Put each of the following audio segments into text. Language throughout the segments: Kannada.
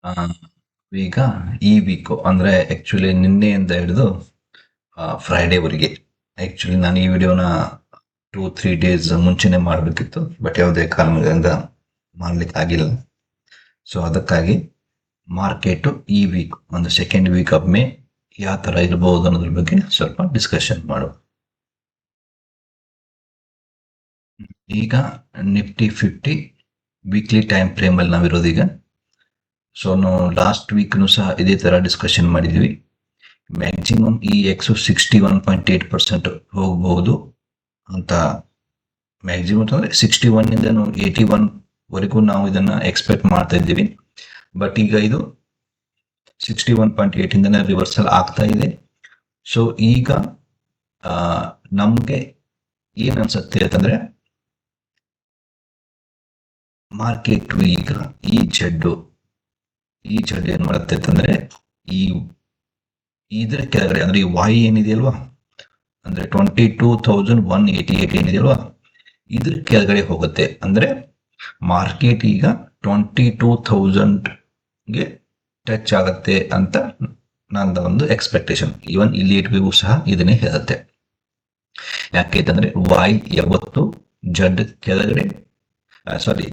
ಆ, ಈಗ ಈ ವೀಕು ಅಂದ್ರೆ ಆಕ್ಚುಲಿ ನಿನ್ನೆಯಿಂದ ಹಿಡಿದು ಫ್ರೈಡೇವರೆಗೆ. ಆಕ್ಚುಲಿ ನಾನು ಈ ವಿಡಿಯೋನ 2-3 ಡೇಸ್ ಮುಂಚೆನೆ ಮಾಡಬೇಕಿತ್ತು, ಬಟ್ ಯಾವುದೇ ಕಾರಣದಿಂದ ಮಾಡ್ಲಿಕ್ಕೆ ಆಗಿಲ್ಲ. ಸೊ ಅದಕ್ಕಾಗಿ ಮಾರ್ಕೆಟು ಈ ವೀಕ್ ಒಂದು ಸೆಕೆಂಡ್ ವೀಕ್ ಆಫ್ ಮೇ ಯಾವ ಥರ ಇರ್ಬೋದು ಅನ್ನೋದ್ರ ಬಗ್ಗೆ ಸ್ವಲ್ಪ ಡಿಸ್ಕಷನ್ ಮಾಡು. ಈಗ ನಿಫ್ಟಿ 50 ವೀಕ್ಲಿ ಟೈಮ್ ಫ್ರೇಮಲ್ಲಿ ನಾವಿರೋದು ಈಗ. ಸೊ ನಾವು ಲಾಸ್ಟ್ ವೀಕ್ನು ಸಹ ಇದೇ ಥರ ಡಿಸ್ಕಷನ್ ಮಾಡಿದ್ವಿ. ಮ್ಯಾಕ್ಸಿಮಮ್ ಈ ಎಕ್ಸು 61.8% ಹೋಗಬಹುದು ಅಂತ. ಮ್ಯಾಕ್ಸಿಮಮ್ ಅಂತಂದರೆ 61ಇಂದ 81ವರೆಗೂ ನಾವು ಇದನ್ನು ಎಕ್ಸ್ಪೆಕ್ಟ್ ಮಾಡ್ತಾ ಇದ್ದೀವಿ. ಬಟ್ ಈಗ ಇದು 61.8ಇಂದನೇ ರಿವರ್ಸಲ್ ಆಗ್ತಾ ಇದೆ. ಸೊ ಈಗ ನಮಗೆ ಏನು ಅನ್ಸುತ್ತೆ ಅಂತಂದರೆ, ಮಾರ್ಕೆಟ್ ಈಗ ಈ ಜಡ್ಡು ಏನು ಮಾಡುತ್ತೆ ಅಂತಂದರೆ, ಇದರ ಕೆಳಗಡೆ ಅಂದರೆ ಈ ವಾಯ್ ಏನಿದೆಯಲ್ವಾ, ಅಂದರೆ 22,188 ಏನಿದೆಯಲ್ವಾ, ಇದ್ರ ಕೆಳಗಡೆ ಹೋಗುತ್ತೆ. ಅಂದರೆ ಮಾರ್ಕೆಟ್ ಈಗ 22,000ಗೆ ಟಚ್ ಆಗುತ್ತೆ ಅಂತ ನನ್ನ ಒಂದು ಎಕ್ಸ್ಪೆಕ್ಟೇಷನ್. ಈವನ್ ಇಲ್ಲಿ ಇಟ್ಬಿಗೂ ಸಹ ಇದನ್ನೇ ಹೇಳುತ್ತೆ. ಯಾಕೆ ಅಂತಂದ್ರೆ ವಾಯ್ ಯಾವತ್ತು ಜಡ್ ಕೆಳಗಡೆ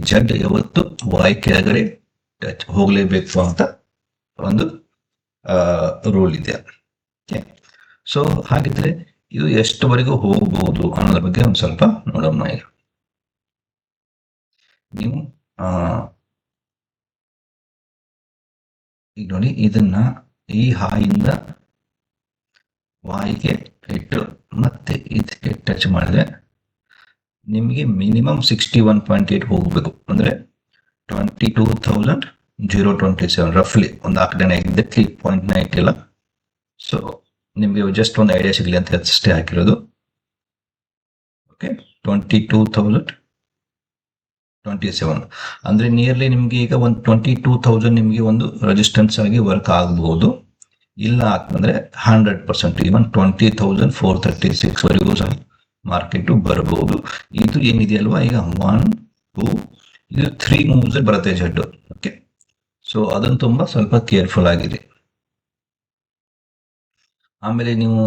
ಜಡ್ ಯಾವತ್ತು ವಾಯ್ ಕೆಳಗಡೆ ಟಚ್ ಹೋಗಲೇಬೇಕು ಅಂತ ಒಂದು ರೂಲ್ ಇದೆ. ಸೊ ಹಾಗಿದ್ರೆ ಇದು ಎಷ್ಟುವರೆಗೂ ಹೋಗಬಹುದು ಅನ್ನೋದ್ರ ಬಗ್ಗೆ ಒಂದು ಸ್ವಲ್ಪ ನೋಡೋಣ. ನೀವು ಈಗ ನೋಡಿ, ಇದನ್ನ ಈ ಹಾಯಿಂದ ವಾಯಿಗೆ ಇಟ್ಟು ಮತ್ತೆ ಇದಕ್ಕೆ ಟಚ್ ಮಾಡಿದ್ರೆ ನಿಮಗೆ ಮಿನಿಮಮ್ 61.8 ಹೋಗಬೇಕು. ಅಂದರೆ 22,027 ರಫ್ಲಿ, ಒಂದು ಆಕಡೆ ಎಕ್ಸಾಕ್ಟ್ಲಿ 0.9 ಇಲ್ಲ. ಸೊ ನಿಮಗೆ ಜಸ್ಟ್ ಒಂದು ಐಡಿಯಾ ಸಿಗಲಿ ಅಂತ ಅಷ್ಟೇ ಹಾಕಿರೋದು. ಓಕೆ, 22,027 ಅಂದರೆ ನಿಯರ್ಲಿ ನಿಮಗೆ ಈಗ ಒಂದು 22,000 ನಿಮಗೆ ಒಂದು ರೆಸಿಸ್ಟೆನ್ಸ್ ಆಗಿ ವರ್ಕ್ ಆಗಬಹುದು. ಇಲ್ಲ ಅಂತಂದರೆ 100% ಈವನ್ 20,436ವರೆಗೂ ಸಹ ಮಾರ್ಕೆಟು ಬರಬಹುದು. ಇದು ಏನಿದೆಯಲ್ವಾ, ಈಗ 1, 2 ಇದು 3 ಮೂವ್ಸ್ ಬರುತ್ತೆ ಜಡ್ಡು. ಓಕೆ, ಸೊ ಅದನ್ನು ತುಂಬ ಸ್ವಲ್ಪ ಕೇರ್ಫುಲ್ ಆಗಿದೆ. ಆಮೇಲೆ ನೀವು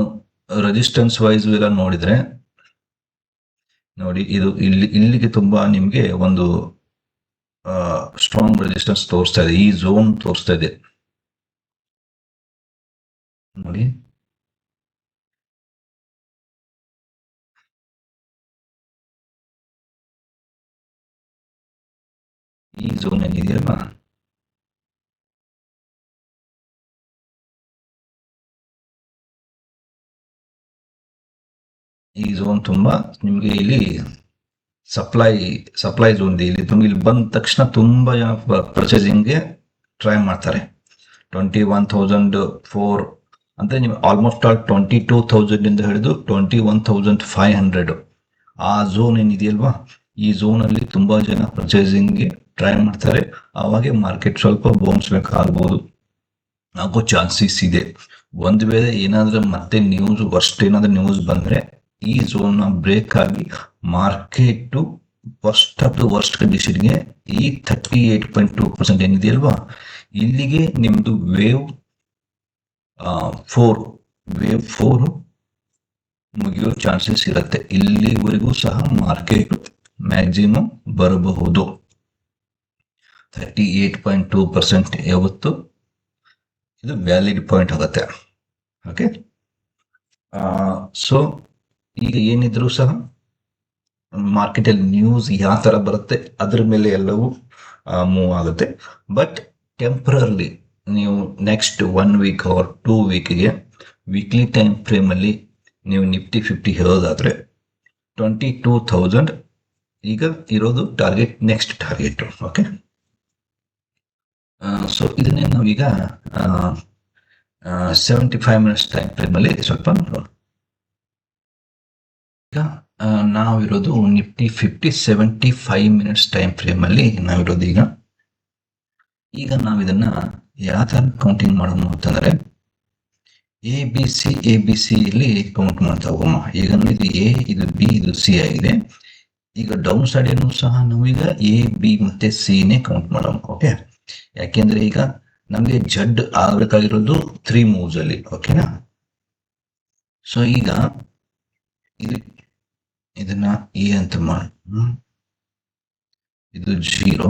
ರೆಸಿಸ್ಟೆನ್ಸ್ ವೈಸ್ ಎಲ್ಲ ನೋಡಿದ್ರೆ ನೋಡಿ, ಇದು ಇಲ್ಲಿಗೆ ತುಂಬಾ ನಿಮಗೆ ಒಂದು ಸ್ಟ್ರಾಂಗ್ ರೆಸಿಸ್ಟೆನ್ಸ್ ತೋರಿಸ್ತಾ ಇದೆ. ಈ ಝೋನ್ ತೋರಿಸ್ತಾ ಇದೆ ನೋಡಿ. ಈ ಝೋನ್ ಏನಿದೆಯಲ್ವಾ, ಈ ಝೋನ್ ತುಂಬಾ ನಿಮಗೆ ಇಲ್ಲಿ ಸಪ್ಲೈ ಝೋನ್ ಇದೆ. ಇಲ್ಲಿ ಬಂದ ತಕ್ಷಣ ತುಂಬಾ ಜನ ಪರ್ಚೇಸಿಂಗ್ಗೆ ಟ್ರೈ ಮಾಡ್ತಾರೆ. 21,004 ಅಂದ್ರೆ ನೀವು ಆಲ್ಮೋಸ್ಟ್ ಆಲ್ 22,000 ಹಿಡಿದು 21,500 ಆ ಝೋನ್ ಏನಿದೆಯಲ್ವಾ, ಈ ಝೋನ್ ಅಲ್ಲಿ ತುಂಬಾ ಜನ ಪರ್ಚೇಸಿಂಗ್ಗೆ ಟ್ರೈ ಮಾಡ್ತಾರೆ. ಅವಾಗೆ ಮಾರ್ಕೆಟ್ ಸ್ವಲ್ಪ ಬೌನ್ಸ್ ಬ್ಯಾಕ್ ಆಗ್ಬೋದು, ಆಗೋ ಚಾನ್ಸಸ್ ಇದೆ. ಒಂದು ವೇಳೆ ಏನಾದ್ರೂ ಮತ್ತೆ ವರ್ಸ್ಟ್ ಏನಾದ್ರೂ ನ್ಯೂಸ್ ಬಂದ್ರೆ ಈ ಝೋನ್ ಬ್ರೇಕ್ ಆಗಿ market worst of the worst ಕಂಡೀಷನ್ಗೆ ಈ 38.2% ಏನಿದೆಯಲ್ವಾ, ಇಲ್ಲಿಗೆ ನಿಮ್ದು ವೇವ್ 4 ಮುಗಿಯೋ ಚಾನ್ಸಸ್ ಇರುತ್ತೆ. ಇಲ್ಲಿವರೆಗೂ ಸಹ ಮಾರ್ಕೆಟ್ ಮ್ಯಾಕ್ಸಿಮಮ್ ಬರಬಹುದು. 38.2% ಯಾವತ್ತು ಇದು ವ್ಯಾಲಿಡ್ ಪಾಯಿಂಟ್ ಆಗುತ್ತೆ. ಓಕೆ, ಸೊ ಈಗ ಏನಿದ್ರು ಸಹ ಮಾರ್ಕೆಟಲ್ಲಿ ನ್ಯೂಸ್ ಯಾವ ಥರ ಬರುತ್ತೆ ಅದ್ರ ಮೇಲೆ ಎಲ್ಲವೂ ಮೂವ್ ಆಗುತ್ತೆ. ಬಟ್ ಟೆಂಪ್ರರ್ಲಿ ನೀವು ನೆಕ್ಸ್ಟ್ 1 ವೀಕ್ ಆರ್ 2 ವೀಕ್ಗೆ ವೀಕ್ಲಿ ಟೈಮ್ ಫ್ರೇಮಲ್ಲಿ ನೀವು ನಿಫ್ಟಿ 50 ಹೇಳೋದಾದರೆ 22,000 ಈಗ ಇರೋದು target, next target. Okay, so ಇದನ್ನೇ ನಾವೀಗ 75 ಮಿನಿಟ್ಸ್ ಟೈಮ್ ಫ್ರೇಮಲ್ಲಿ ಸ್ವಲ್ಪ ನೋಡೋಣ. ಈಗ ನಾವಿರೋದು ನಿಫ್ಟಿ 50 75 ಮಿನಿಟ್ಸ್ ಟೈಮ್ ಫ್ರೇಮಲ್ಲಿ ನಾವಿರೋದು. ಈಗ ನಾವಿದನ್ನ ಯಾವ ಥರ ಕೌಂಟಿಂಗ್ ಮಾಡೋಣ ಅಂತಂದರೆ, ಎ ಬಿ ಸಿ ಇಲ್ಲಿ ಕೌಂಟ್ ಮಾಡ್ತಾ ಹೋಗೋಣ. ಈಗ ಇದು ಎ, ಇದು ಬಿ, ಇದು ಸಿ ಆಗಿದೆ. ಈಗ ಡೌನ್ ಸೈಡ್ ಸಹ ನಾವೀಗ ಎ, ಬಿ ಮತ್ತೆ ಸಿ ನೇ ಕೌಂಟ್ ಮಾಡೋಣ. ಓಕೆ, ಯಾಕೆಂದ್ರೆ ಈಗ ನಮಗೆ ಜಡ್ ಆಗ್ಬೇಕಾಗಿರೋದು 3 ಮೂವ್ಸ್ ಅಲ್ಲಿ. ಓಕೆನಾ? ಸೊ ಈಗ ಇದನ್ನ ಎ ಅಂತ ಮಾಡಿ, ಇದು 0,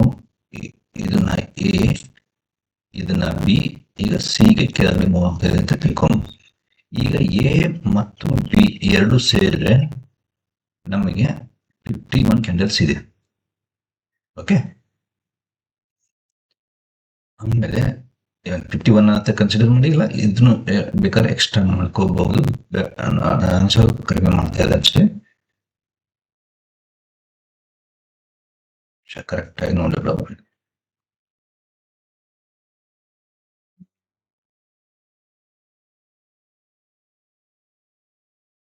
ಇದನ್ನ ಎ, ಇದನ್ನ ಬಿ, ಈಗ ಸಿ ಗೆ ಕೆಳಗಡೆ ಮೂವ್ ಆಗ್ತಾ ಇದೆ ಅಂತ ತಿಳ್ಕೊಂಡು, ಈಗ ಎ ಮತ್ತು ಬಿ ಎರಡು ಸೇರಿದ್ರೆ ನಮಗೆ 51 ಕ್ಯಾಂಡಲ್ಸ್ ಇದೆ. ಓಕೆ, ಆಮೇಲೆ 51 ಅಂತ ಕನ್ಸಿಡರ್ ಮಾಡಿ, ಇಲ್ಲ ಇದನ್ನು ಬೇಕಾದ್ರೆ ಎಕ್ಸ್ಟ್ರಾ ಮಾಡ್ಕೋಬಹುದು, ಕಡಿಮೆ ಮಾಡ್ತಾ ಇದೆ ಅಷ್ಟೇ. ಕರೆಕ್ಟ್ ಆಗಿ ನೋಡಿಲ್ಲ.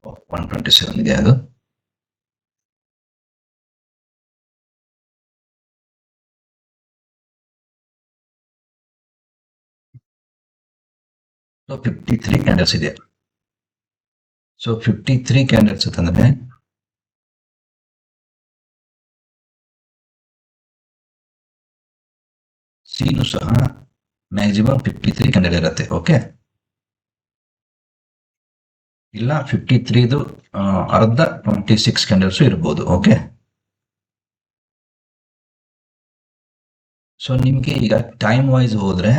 127 ಇದೆ ಅದು. ಸೊ 53 ಕ್ಯಾಂಡಲ್ಸ್ ಇದೆ. ಸೊ 53 ಕ್ಯಾಂಡಲ್ಸ್ ಅಂತಂದ್ರೆ ಸಿನು ಸಹ ಮ್ಯಾಕ್ಸಿಮಮ್ 53 ಕ್ಯಾಂಡಲ್ ಇರುತ್ತೆ. ಓಕೆ, ಇಲ್ಲ 53ದು ಅರ್ಧ 26 ಕ್ಯಾಂಡಲ್ಸ್ ಇರ್ಬೋದು. ಓಕೆ, ಸೊ ನಿಮ್ಗೆ ಈಗ ಟೈಮ್ ವೈಸ್ ಹೋದ್ರೆ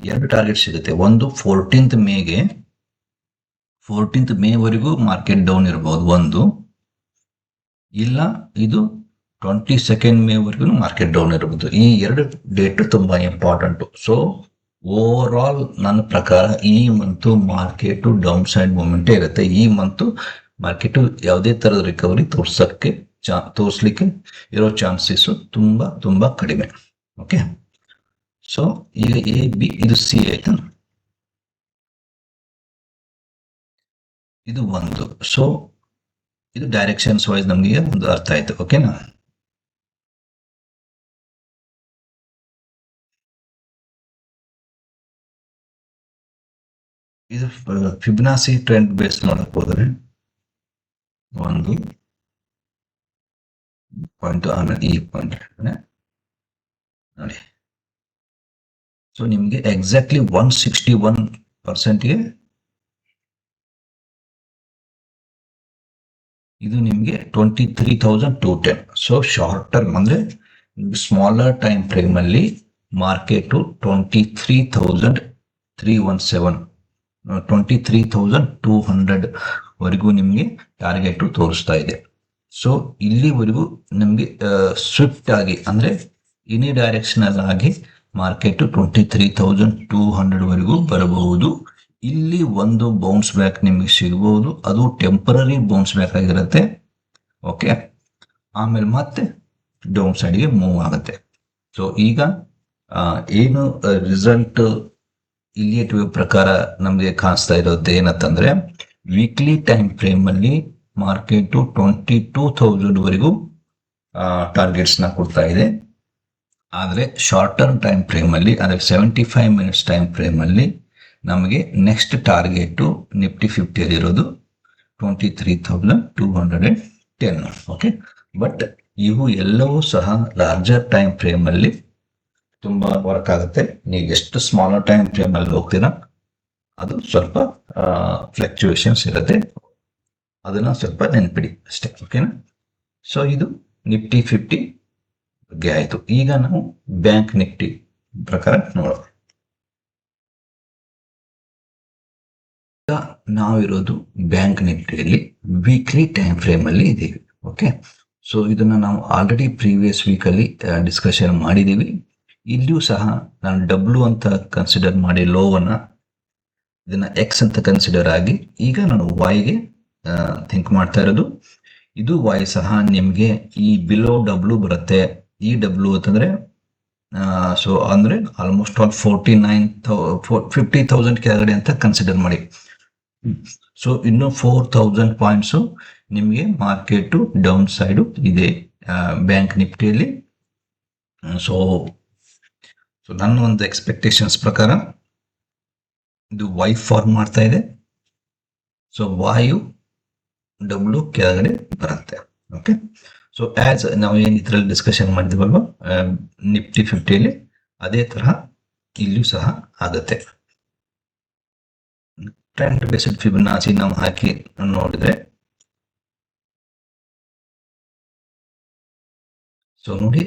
ಎರಡು ಟಾರ್ಗೆಟ್ ಸಿಗುತ್ತೆ. ಒಂದು 14th ಮೇಗೆ, 14th ಮೇವರೆಗೂ ಮಾರ್ಕೆಟ್ ಡೌನ್ ಇರಬಹುದು ಒಂದು, ಇಲ್ಲ ಇದು 22nd ಮೇವರೆಗೂ ಮಾರ್ಕೆಟ್ ಡೌನ್ ಇರಬಹುದು. ಈ ಎರಡು ಡೇಟ್ ತುಂಬಾ ಇಂಪಾರ್ಟೆಂಟ್. ಸೊ ಓವರ್ ಆಲ್ ನನ್ನ ಪ್ರಕಾರ ಈ month market downside movement ಇರುತ್ತೆ. ಈ ಮಂತ್ ಮಾರ್ಕೆಟ್ ಯಾವುದೇ ತರದ ರಿಕವರಿ ತೋರಿಸ್ಲಿಕ್ಕೆ ಇರೋ ಚಾನ್ಸಸ್ ತುಂಬಾ ಕಡಿಮೆ. ಓಕೆ, ಸೊ ಈಗ ಎ ಬಿ ಇದು ಸಿ ಆಯ್ತು, ಇದು ಒಂದು. ಸೊ ಇದು ಡೈರೆಕ್ಷನ್ಸ್ ವೈಸ್ ನಮಗೆ ಒಂದು ಅರ್ಥ ಆಯ್ತು. ಓಕೆನಾ? ಇದು ಫಿಬೊನಾಸಿ ಟ್ರೆಂಡ್ ಬೇಸ್ ಮಾಡಕ್ ಹೋದ್ರೆ ಒಂದು ಪಾಯಿಂಟ್, ಆಮೇಲೆ ಈ ಪಾಯಿಂಟ್ ನೋಡಿ. ಸೊ ನಿಮ್ಗೆ ಎಕ್ಸಾಕ್ಟ್ಲಿ 161%ಗೆ ಇದು ನಿಮ್ಗೆ 23,210. ಸೊ ಶಾರ್ಟ್ ಟರ್ಮ್ ಅಂದ್ರೆ ಸ್ಮಾಲರ್ ಟೈಮ್ ಫ್ರೇಮ್ ಅಲ್ಲಿ ಮಾರ್ಕೆಟ್ 23,317, 23,200 ವರೆಗೂ ನಿಮ್ಗೆ ಟಾರ್ಗೆಟ್ ತೋರಿಸ್ತಾ ಇದೆ. ಸೊ ಇಲ್ಲಿವರೆಗೂ ನಮ್ಗೆ ಸ್ವಿಫ್ಟ್ ಆಗಿ ಅಂದ್ರೆ ಇನಿ ಡೈರೆಕ್ಷನಲ್ ಆಗಿ ಮಾರ್ಕೆಟ್ 23,200 ವರೆಗೂ ಬರಬಹುದು. ಇಲ್ಲಿ ಒಂದು ಬೌನ್ಸ್ ಬ್ಯಾಕ್ ನಿಮ್ಗೆ ಸಿಗಬಹುದು, ಅದು ಟೆಂಪರರಿ ಬೌನ್ಸ್ ಬ್ಯಾಕ್ ಆಗಿರುತ್ತೆ. ಓಕೆ, ಆಮೇಲೆ ಮತ್ತೆ ಡೌನ್ ಸೈಡ್ಗೆ ಮೂವ್ ಆಗುತ್ತೆ. ಸೊ ಈಗ ಏನು ರಿಸಲ್ಟ್ ಇಲಿಯೇಟಿವ್ ಪ್ರಕಾರ ನಮಗೆ ಕಾಣಿಸ್ತಾ ಇರೋದು ಏನಂತಂದ್ರೆ, ವೀಕ್ಲಿ ಟೈಮ್ ಫ್ರೇಮ್ ಅಲ್ಲಿ ಮಾರ್ಕೆಟ್ 22,000 ವರೆಗೂ ಟಾರ್ಗೆಟ್ಸ್ ನ ಕೊಡ್ತಾ ಇದೆ. ಆದ್ರೆ ಶಾರ್ಟ್ ಟರ್ಮ್ ಟೈಮ್ ಫ್ರೇಮ್ ಅಲ್ಲಿ, ಅಂದ್ರೆ 75 ಮಿನಿಟ್ಸ್ ಟೈಮ್ ಫ್ರೇಮ್ ಅಲ್ಲಿ ನಮಗೆ ನೆಕ್ಸ್ಟ್ ಟಾರ್ಗೆಟ್ ನಿಫ್ಟಿ 50 ಅಲ್ಲಿ ಇರೋದು 23,210. ಓಕೆ, ಬಟ್ ಇವು ಎಲ್ಲವೂ ಸಹ ಲಾರ್ಜರ್ ಟೈಮ್ ಫ್ರೇಮ್ ಅಲ್ಲಿ ತುಂಬಾ ವರ್ಕ್ ಆಗುತ್ತೆ. ನೀವು ಎಷ್ಟು ಸ್ಮಾಲರ್ ಟೈಮ್ ಫ್ರೇಮ್ ಅಲ್ಲಿ ಹೋಗ್ತೀರಾ ಅದು ಸ್ವಲ್ಪ ಫ್ಲಕ್ಚುಯೇಷನ್ಸ್ ಇರುತ್ತೆ, ಅದನ್ನ ಸ್ವಲ್ಪ ನೆನ್ಪಿಡಿ ಅಷ್ಟೇ. ಓಕೆನಾ? ಸೊ ಇದು ನಿಫ್ಟಿ 50 ಬಗ್ಗೆ ಆಯ್ತು. ಈಗ ನಾವು ಬ್ಯಾಂಕ್ ನಿಫ್ಟಿ ಪ್ರಕಾರ ನೋಡೋಣ. ನಾವಿರೋದು ಬ್ಯಾಂಕ್ ನಿಫ್ಟಿಯಲ್ಲಿ ವೀಕ್ಲಿ ಟೈಮ್ ಫ್ರೇಮ್ ಅಲ್ಲಿ ಇದ್ದೀವಿ. ಓಕೆ, ಸೊ ಇದನ್ನ ನಾವು ಆಲ್ರೆಡಿ ಪ್ರೀವಿಯಸ್ ವೀಕ್ ಅಲ್ಲಿ ಡಿಸ್ಕಷನ್ ಮಾಡಿದೀವಿ. ಇಲ್ಲಿಯೂ ಸಹ ನಾನು ಡಬ್ಲ್ಯೂ ಅಂತ ಕನ್ಸಿಡರ್ ಮಾಡಿ ಲೋವನ್ನ, ಇದನ್ನ ಎಕ್ಸ್ ಅಂತ ಕನ್ಸಿಡರ್ ಆಗಿ ಈಗ ನಾನು ವೈಗೆ ಥಿಂಕ್ ಮಾಡ್ತಾ ಇರೋದು. ಇದು ವೈ ಸಹ ನಿಮ್ಗೆ ಈ ಬಿಲೋ ಡಬ್ಲ್ಯೂ ಬರುತ್ತೆ. ಈ ಡಬ್ಲ್ಯೂ ಅಂತಂದ್ರೆ ಸೊ ಅಂದ್ರೆ ಆಲ್ಮೋಸ್ಟ್ ಆಲ್ 50,000 ಕೆಳಗಡೆ ಅಂತ ಕನ್ಸಿಡರ್ ಮಾಡಿ. ಸೊ ಇನ್ನು 4,000 ಪಾಯಿಂಟ್ಸ್ ನಿಮ್ಗೆ ಮಾರ್ಕೆಟ್ ಡೌನ್ ಸೈಡ್ ಇದೆ ಬ್ಯಾಂಕ್ ನಿಫ್ಟಿಯಲ್ಲಿ. ಸೊ ನನ್ನ ಒಂದು ಎಕ್ಸ್ಪೆಕ್ಟೇಷನ್ಸ್ ಪ್ರಕಾರ ಇದು ವೈ ಫಾರ್ಮ್ ಮಾಡ್ತಾ ಇದೆ. ಸೊ ವಾಯು ಡಬ್ಲ್ಯೂ ಕೆಳಗಡೆ ಬರುತ್ತೆ. ಓಕೆ, ಸೊ ಆಸ್ ನಾವು ಏನು ಇದರಲ್ಲಿ ಡಿಸ್ಕಷನ್ ಮಾಡಿದ್ವಲ್ವ ನಿಫ್ಟಿ 50ಯಲ್ಲಿ, ಅದೇ ತರಹ ಇಲ್ಲಿಯೂ ಸಹ ಆಗುತ್ತೆ. ಟ್ರೆಂಡ್ ಬೇಸ್ಡ್ ಫಿಬೊನಾಚಿ ನಾವು ಹಾಕಿ ನೋಡಿದ್ರೆ ಸೊ ನೋಡಿ,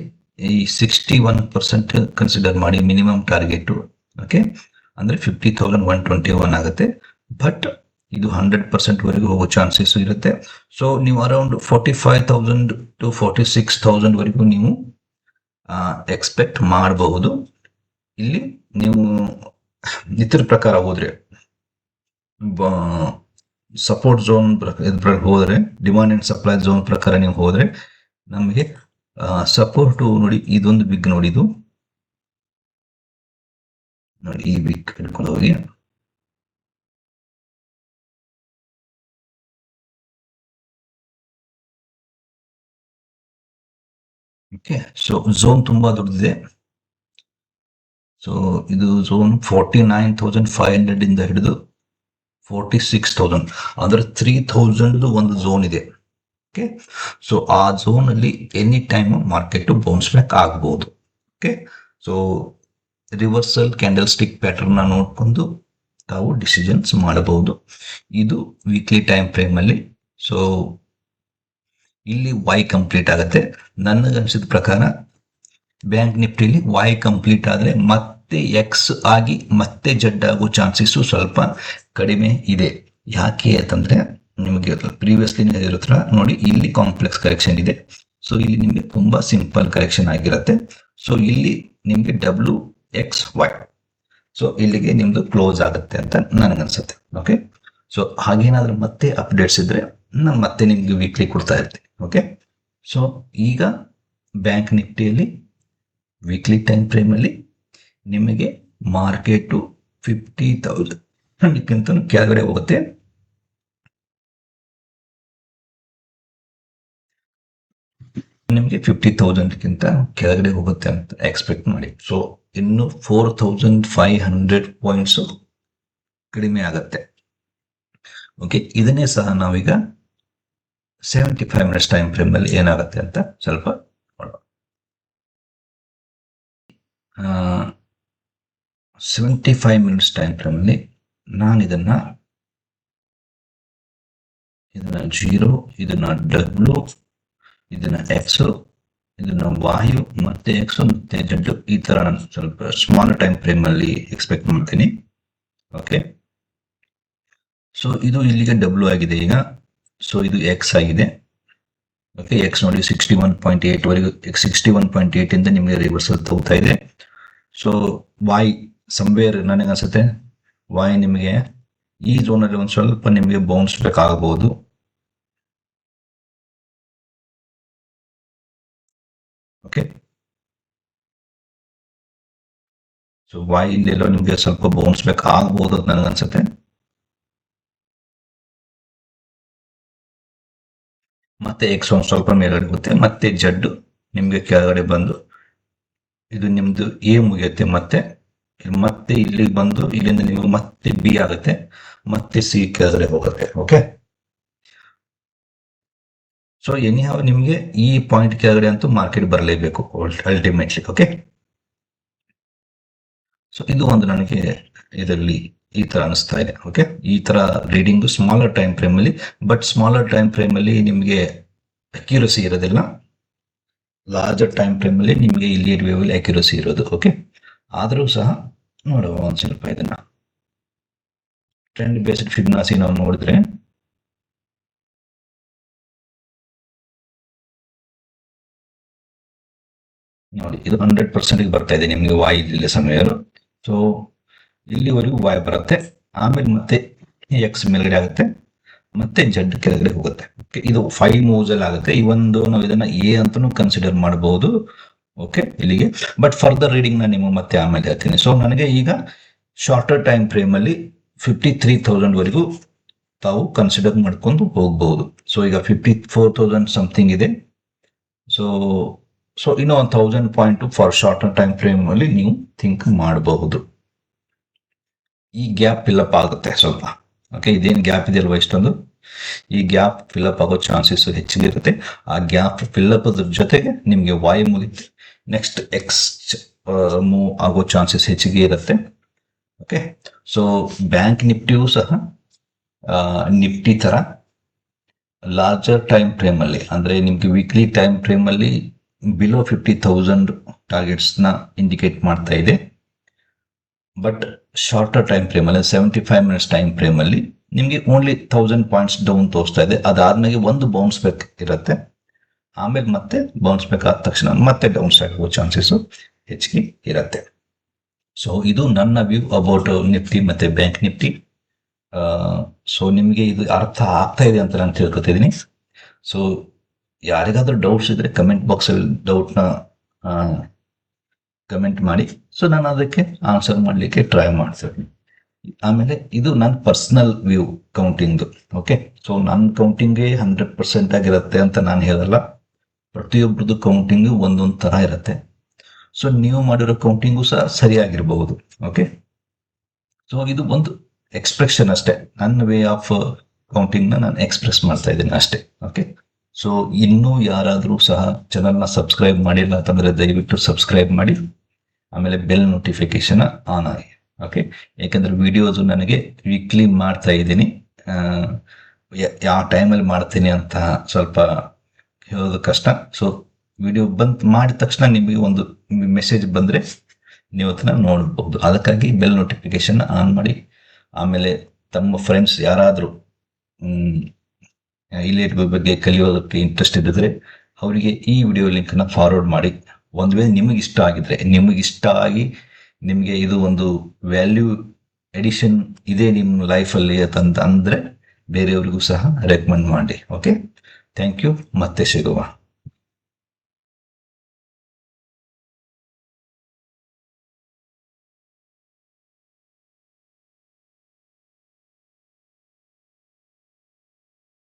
ಈ 61% ಕನ್ಸಿಡರ್ ಮಾಡಿ ಮಿನಿಮಮ್ ಟಾರ್ಗೆಟ್. ಓಕೆ, ಅಂದ್ರೆ 50,121 ಆಗುತ್ತೆ. ಬಟ್ ಇದು 100% ವರೆಗೂ ಹೋಗೋ ಚಾನ್ಸಸ್ ಇರುತ್ತೆ. ಸೊ ನೀವು ಅರೌಂಡ್ 45,000 to 46,000 ವರೆಗೂ ನೀವು ಎಕ್ಸ್ಪೆಕ್ಟ್ ಮಾಡಬಹುದು. ಇಲ್ಲಿ ನೀವು ಇತರ ಪ್ರಕಾರ ಹೋದ್ರೆ, ಸಪೋರ್ಟ್ ಝೋನ್ ಹೋದ್ರೆ, ಡಿಮಾಂಡ್ ಅಂಡ್ ಸಪ್ಲೈ ಝೋನ್ ಪ್ರಕಾರ ನೀವು ಹೋದ್ರೆ ನಮಗೆ ಸಪೋರ್ಟ್ ನೋಡಿ, ಇದೊಂದು ಬಿಗ್ ನೋಡಿ, ಇದು ನೋಡಿ, ಈ ಬಿಗ್ ಹಿಡ್ಕೊಂಡು ಹೋಗಿ. ಓಕೆ, ಸೊ ಝೋನ್ ತುಂಬಾ ದೊಡ್ಡದಿದೆ. ಸೊ ಇದು ಝೋನ್ 49,500 ಇಂದ ಹಿಡಿದು 46,000, ಅಂದ್ರೆ 3,000 ಒಂದು ಝೋನ್ ಇದೆ. ಓಕೆ, ಸೊ ಆ ಝೋನ್ ಅಲ್ಲಿ any time market bounce back ಆಗಬಹುದು. Okay, so reversal candlestick pattern ನೋಡ್ಕೊಂಡು ತಾವು ಡಿಸಿಷನ್ಸ್ ಮಾಡಬಹುದು. ಇದು ವೀಕ್ಲಿ ಟೈಮ್ ಫ್ರೇಮ್ ಅಲ್ಲಿ. ಸೊ ಇಲ್ಲಿ ವೈ ಕಂಪ್ಲೀಟ್ ಆಗುತ್ತೆ. ನನಗನ್ಸಿದ ಪ್ರಕಾರ ಬ್ಯಾಂಕ್ ನಿಫ್ಟಿಲಿ ವೈ ಕಂಪ್ಲೀಟ್ ಆದ್ರೆ ಮತ್ತೆ ಎಕ್ಸ್ ಆಗಿ ಮತ್ತೆ ಜಡ್ ಆಗೋ ಚಾನ್ಸಸ್ ಸ್ವಲ್ಪ ಕಡಿಮೆ ಇದೆ. ಯಾಕೆ ಅಂತಂದ್ರೆ, ನಿಮಗೆ ಪ್ರೀವಿಯಸ್ಲಿ ಹೇಳಿರೋ ನೋಡಿ, ಇಲ್ಲಿ ಕಾಂಪ್ಲೆಕ್ಸ್ ಕರೆಕ್ಷನ್ ಇದೆ. ಸೊ ಇಲ್ಲಿ ನಿಮಗೆ ತುಂಬಾ ಸಿಂಪಲ್ ಕರೆಕ್ಷನ್ ಆಗಿರುತ್ತೆ. ಸೊ ಇಲ್ಲಿ ನಿಮ್ಗೆ WXY, ಸೊ ಇಲ್ಲಿಗೆ ನಿಮ್ದು ಕ್ಲೋಸ್ ಆಗುತ್ತೆ ಅಂತ ನನಗನ್ಸುತ್ತೆ. ಓಕೆ, ಸೊ ಹಾಗೇನಾದ್ರೂ ಮತ್ತೆ ಅಪ್ಡೇಟ್ಸ್ ಇದ್ರೆ ನಾನು ಮತ್ತೆ ನಿಮ್ಗೆ ವೀಕ್ಲಿ ಕೊಡ್ತಾ ಇರ್ತೀನಿ. ಓಕೆ, ಸೊ ಈಗ ಬ್ಯಾಂಕ್ ನಿಫ್ಟಿಯಲ್ಲಿ ವೀಕ್ಲಿ ಟೈಮ್ ಫ್ರೇಮ್ ಅಲ್ಲಿ ನಿಮಗೆ ಮಾರ್ಕೆಟ್ 50,000 ಕೆಳಗಡೆ ಹೋಗುತ್ತೆ. ನಿಮಗೆ 50,000 ಕೆಳಗಡೆ ಹೋಗುತ್ತೆ ಅಂತ ಎಕ್ಸ್ಪೆಕ್ಟ್ ಮಾಡಿ. ಸೊ ಇನ್ನು 4,500 ಪಾಯಿಂಟ್ಸ್ ಕಡಿಮೆ ಆಗತ್ತೆ. ಓಕೆ, ಇದನ್ನೇ ಸಹ ನಾವೀಗ 75 ಮಿನಿಟ್ಸ್ ಟೈಮ್ ಫ್ರೇಮ್ ಅಲ್ಲಿ ಏನಾಗುತ್ತೆ ಅಂತ ಸ್ವಲ್ಪ ನೋಡೋಣ. 75 ಮಿನಿಟ್ಸ್ ಟೈಮ್ ಫ್ರೇಮ್ ಅಲ್ಲಿ ನಾನು ಇದನ್ನ 0, ಇದನ್ನ W, ಇದನ್ನ ಎಕ್ಸ್, ಇದನ್ನ ವಾಯು, ಮತ್ತೆ ಎಕ್ಸ್, ಮತ್ತೆ ಜಡ್, ಈ ತರ ನಾನು ಸ್ವಲ್ಪ ಸ್ಮಾಲ್ ಟೈಮ್ ಫ್ರೇಮ್ ಅಲ್ಲಿ ಎಕ್ಸ್ಪೆಕ್ಟ್ ಮಾಡ್ತೀನಿ. ಓಕೆ, ಸೊ ಇದು ಇಲ್ಲಿಗೆ W ಆಗಿದೆ ಈಗ. ಸೊ ಇದು ಎಕ್ಸ್ ಆಗಿದೆ. ಓಕೆ, ಎಕ್ಸ್ ನೋಡಿ 61.8 ವರೆಗೂ, 61.8 ಇಂದ ನಿಮಗೆ ರಿವರ್ಸಲ್ ತಗೋತಾ ಇದೆ. ಸೊ ವಾಯ್ ಸಂವೇರ್ ನನಗೆ ಅನ್ಸುತ್ತೆ ವಾಯ್ ನಿಮಗೆ ಈ ಝೋನ್ ಅಲ್ಲಿ ಒಂದು ಸ್ವಲ್ಪ ನಿಮಗೆ ಬೌನ್ಸ್ ಬ್ಯಾಕ್ ಆಗಬಹುದು. ಓಕೆ, ಸೊ ವಾಯ್ ಇಲ್ಲೆಲ್ಲೋ ನಿಮಗೆ ಸ್ವಲ್ಪ ಬೌನ್ಸ್ ಬ್ಯಾಕ್ ಆಗಬಹುದು ಅಂತ ನನಗೆ ಅನ್ಸುತ್ತೆ. ಮತ್ತೆ ಎಕ್ಸ್ ಒಂದು ಸ್ವಲ್ಪ ಮೇಲ್ಗಡೆ ಹೋಗುತ್ತೆ, ಮತ್ತೆ ಜಡ್ ನಿಮ್ಗೆ ಕೆಳಗಡೆ ಬಂದು ಇದು ನಿಮ್ದು ಎ ಮುಗಿಯುತ್ತೆ. ಮತ್ತೆ ಇಲ್ಲಿ ಬಂದು ಇಲ್ಲಿಂದ ನೀವು ಮತ್ತೆ ಬಿ ಆಗುತ್ತೆ, ಮತ್ತೆ ಸಿ ಕೆಳಗಡೆ ಹೋಗುತ್ತೆ. ಓಕೆ, ಸೊ ಎನಿಹಾವ್ ನಿಮ್ಗೆ ಈ ಪಾಯಿಂಟ್ ಕೆಳಗಡೆ ಅಂತೂ ಮಾರ್ಕೆಟ್ ಬರಲೇಬೇಕು ಅಲ್ಟಿಮೇಟ್ಲಿ. ಓಕೆ, ಸೊ ಇದು ಒಂದು ನನಗೆ ಇದರಲ್ಲಿ ಈ ತರ ಅನಿಸ್ತಾ ಇದೆ. ಓಕೆ, ಈ ತರ ರೀಡಿಂಗ್ ಸ್ಮಾಲರ್ ಟೈಮ್ ಫ್ರೇಮ್ ಅಲ್ಲಿ, ಬಟ್ ಸ್ಮಾಲರ್ ಟೈಮ್ ಫ್ರೇಮ್ ಅಲ್ಲಿ ನಿಮಗೆ ಅಕ್ಯುರಸಿ ಇರೋದಿಲ್ಲ. ಲಾರ್ಜರ್ ಟೈಮ್ ಫ್ರೇಮ್ ಅಲ್ಲಿ ನಿಮಗೆ ಇಲ್ಲಿ ವೇವಲ್ಲಿ ಅಕ್ಯುರಸಿ ಇರೋದು. ಓಕೆ, ಆದರೂ ಸಹ ನೋಡುವ ಒಂದು ಸ್ವಲ್ಪ ಇದನ್ನ ಟ್ರೆಂಡ್ ಬೇಸ್ಡ್ ಫಿಬೊನಾಚಿ ನಾವು ನೋಡಿದ್ರೆ ನೋಡಿ, ಇದು 100% ಬರ್ತಾ ಇದೆ ನಿಮಗೆ ವಾಯ್ ಇಲ್ಲಿ ಸಮಯ. ಸೊ ಇಲ್ಲಿವರೆಗೂ ವಾಯ್ ಬರುತ್ತೆ, ಆಮೇಲೆ ಮತ್ತೆ ಎಕ್ಸ್ ಮೇಲ್ಗಡೆ ಆಗುತ್ತೆ, ಮತ್ತೆ ಜಡ್ ಕೆಳಗಡೆ ಹೋಗುತ್ತೆ. ಓಕೆ, ಇದು 5 ಮೂವ್ಸ್ ಅಲ್ಲಿ ಆಗುತ್ತೆ. ಈ ಒಂದು ನಾವು ಇದನ್ನ ಎ ಅಂತಾನು ಕನ್ಸಿಡರ್ ಮಾಡಬಹುದು. ಓಕೆ, ಇಲ್ಲಿಗೆ ಬಟ್ ಫರ್ದರ್ ರೀಡಿಂಗ್ ನಾನು ನಿಮಗೆ ಮತ್ತೆ ಆಮೇಲೆ ಹೇಳ್ತೀನಿ. ಸೊ ನನಗೆ ಈಗ ಶಾರ್ಟರ್ ಟೈಮ್ ಫ್ರೇಮ್ ಅಲ್ಲಿ 53,000 ವರೆಗೂ ತಾವು ಕನ್ಸಿಡರ್ ಮಾಡ್ಕೊಂಡು ಹೋಗಬಹುದು. ಸೊ ಈಗ 54,000 ಸಮಥಿಂಗ್ ಇದೆ. ಸೊ ಇನ್ನೂ 1,000 point for shorter time frame ಅಲ್ಲಿ ನೀವು ಥಿಂಕ್ ಮಾಡಬಹುದು. ಈ ಗ್ಯಾಪ್ ಫಿಲ್ಅಪ್ ಆಗುತ್ತೆ ಸ್ವಲ್ಪ. ಓಕೆ, ಇದೇನು ಗ್ಯಾಪ್ ಇದೆಯಲ್ವಾ ಇಷ್ಟೊಂದು, ಈ ಗ್ಯಾಪ್ ಫಿಲ್ಅಪ್ ಆಗೋ ಚಾನ್ಸಸ್ ಹೆಚ್ಚಿಗಿರುತ್ತೆ. ಆ ಗ್ಯಾಪ್ ಫಿಲ್ಅಪ್ ಅದ್ರ ಜೊತೆಗೆ ನಿಮಗೆ ವಾಯ್ ಮುಗಿತು, ನೆಕ್ಸ್ಟ್ ಎಕ್ಸ್ ಮೂವ್ ಆಗೋ ಚಾನ್ಸಸ್ ಹೆಚ್ಚಿಗೆ ಇರುತ್ತೆ. ಓಕೆ, ಸೊ ಬ್ಯಾಂಕ್ ನಿಫ್ಟಿಯೂ ಸಹ ನಿಫ್ಟಿ ತರ ಲಾರ್ಜರ್ ಟೈಮ್ ಫ್ರೇಮ್ ಅಲ್ಲಿ, ಅಂದ್ರೆ ನಿಮ್ಗೆ ವೀಕ್ಲಿ ಟೈಮ್ ಫ್ರೇಮ್ ಅಲ್ಲಿ ಬಿಲೋ 50,000 ಟಾರ್ಗೆಟ್ಸ್ ನ ಇಂಡಿಕೇಟ್ ಮಾಡ್ತಾ ಇದೆ. ಬಟ್ ಶಾರ್ಟರ್ ಟೈಮ್ ಫ್ರೇಮ್ ಅಲ್ಲಿ 75 ಮಿನಿಟ್ಸ್ ಟೈಮ್ ಫ್ರೇಮ್ ಅಲ್ಲಿ ನಿಮ್ಗೆ ಓನ್ಲಿ 1000 ಪಾಯಿಂಟ್ಸ್ ಡೌನ್ ತೋರಿಸ್ತಾ ಇದೆ. ಅದಾದ್ಮೇಲೆ ಒಂದು ಬೌನ್ಸ್ ಬ್ಯಾಕ್ ಇರುತ್ತೆ, ಆಮೇಲೆ ಮತ್ತೆ ಬೌನ್ಸ್ ಬ್ಯಾಕ್ ಆದ ತಕ್ಷಣ ಮತ್ತೆ ಡೌನ್ ಸೈಡ್ ಆಗೋ ಚಾನ್ಸಸ್ ಹೆಚ್ಚಿಗೆ ಇರುತ್ತೆ. ಸೊ ಇದು ನನ್ನ ವ್ಯೂ ಅಬೌಟ್ ನಿಫ್ಟಿ ಮತ್ತೆ ಬ್ಯಾಂಕ್ ನಿಫ್ಟಿ. ಸೊ ನಿಮಗೆ ಇದು ಅರ್ಥ ಆಗ್ತಾ ಇದೆ ಅಂತ ನಾನು ತಿಳ್ಕೊತಿದ್ದೀನಿ. ಸೊ ಯಾರಿಗಾದ್ರೂ ಡೌಟ್ಸ್ ಇದ್ರೆ ಕಮೆಂಟ್ ಬಾಕ್ಸ್ ಅಲ್ಲಿ ಡೌಟ್ನ ಕಮೆಂಟ್ ಮಾಡಿ. ಸೊ ನಾನು ಅದಕ್ಕೆ ಆನ್ಸರ್ ಮಾಡಲಿಕ್ಕೆ ಟ್ರೈ ಮಾಡ್ತೀನಿ. ಆಮೇಲೆ ಇದು ನನ್ನ ಪರ್ಸನಲ್ ವ್ಯೂ ಕೌಂಟಿಂಗ್ದು. ಓಕೆ, ಸೊ ನನ್ನ ಕೌಂಟಿಂಗೇ 100% ಆಗಿರುತ್ತೆ ಅಂತ ನಾನು ಹೇಳಲ್ಲ. ಪ್ರತಿಯೊಬ್ಬರದ್ದು ಕೌಂಟಿಂಗು ಒಂದೊಂದು ತರ ಇರುತ್ತೆ. ಸೊ ನೀವು ಮಾಡಿರೋ ಕೌಂಟಿಂಗು ಸಹ ಸರಿಯಾಗಿರ್ಬಹುದು. ಓಕೆ, ಸೊ ಇದು ಒಂದು ಎಕ್ಸ್ಪ್ರೆಷನ್ ಅಷ್ಟೇ, ನನ್ನ ವೇ ಆಫ್ ಕೌಂಟಿಂಗ್ನ ನಾನು ಎಕ್ಸ್ಪ್ರೆಸ್ ಮಾಡ್ತಾ ಇದ್ದೀನಿ ಅಷ್ಟೇ. ಓಕೆ, ಸೊ ಇನ್ನೂ ಯಾರಾದರೂ ಸಹ ಚಾನಲ್ನ ಸಬ್ಸ್ಕ್ರೈಬ್ ಮಾಡಿಲ್ಲ ಅಂತಂದ್ರೆ ದಯವಿಟ್ಟು ಸಬ್ಸ್ಕ್ರೈಬ್ ಮಾಡಿ, ಆಮೇಲೆ ಬೆಲ್ ನೋಟಿಫಿಕೇಶನ್ ಆನ್ ಆಗಿ. ಓಕೆ, ಯಾಕಂದ್ರೆ ವಿಡಿಯೋಸ್ ನನಗೆ ವೀಕ್ಲಿ ಮಾಡ್ತಾ ಇದ್ದೀನಿ. ಯಾವ ಟೈಮಲ್ಲಿ ಮಾಡ್ತೀನಿ ಅಂತ ಸ್ವಲ್ಪ ಹೇಳೋದು ಕಷ್ಟ. ಸೊ ವಿಡಿಯೋ ಮಾಡಿದ ತಕ್ಷಣ ನಿಮಗೆ ಒಂದು ಮೆಸೇಜ್ ಬಂದರೆ ನೀವು ಅದನ್ನ ನೋಡಬಹುದು. ಅದಕ್ಕಾಗಿ ಬೆಲ್ ನೋಟಿಫಿಕೇಶನ್ ಆನ್ ಮಾಡಿ. ಆಮೇಲೆ ತಮ್ಮ ಫ್ರೆಂಡ್ಸ್ ಯಾರಾದರೂ ಇಲಿಯಟ್ ಬಗ್ಗೆ ಕಲಿಯೋದಕ್ಕೆ ಇಂಟ್ರೆಸ್ಟ್ ಇದ್ದಿದ್ರೆ ಅವರಿಗೆ ಈ ವಿಡಿಯೋ ಲಿಂಕ್ನ ಫಾರ್ವರ್ಡ್ ಮಾಡಿ. ಒಂದು ವೇಳೆ ನಿಮಗೆ ಇಷ್ಟ ಆಗಿದ್ರೆ, ನಿಮಗೆ ಇದು ಒಂದು ವ್ಯಾಲ್ಯೂ ಎಡಿಷನ್ ಇದೆ ನಿಮ್ಮ ಲೈಫಲ್ಲಿ ಅಂತಂದ್ರೆ ಬೇರೆಯವ್ರಿಗೂ ಸಹ ರೆಕಮೆಂಡ್ ಮಾಡಿ. ಓಕೆ, ಥ್ಯಾಂಕ್ ಯು, ಮತ್ತೆ ಸಿಗುವ.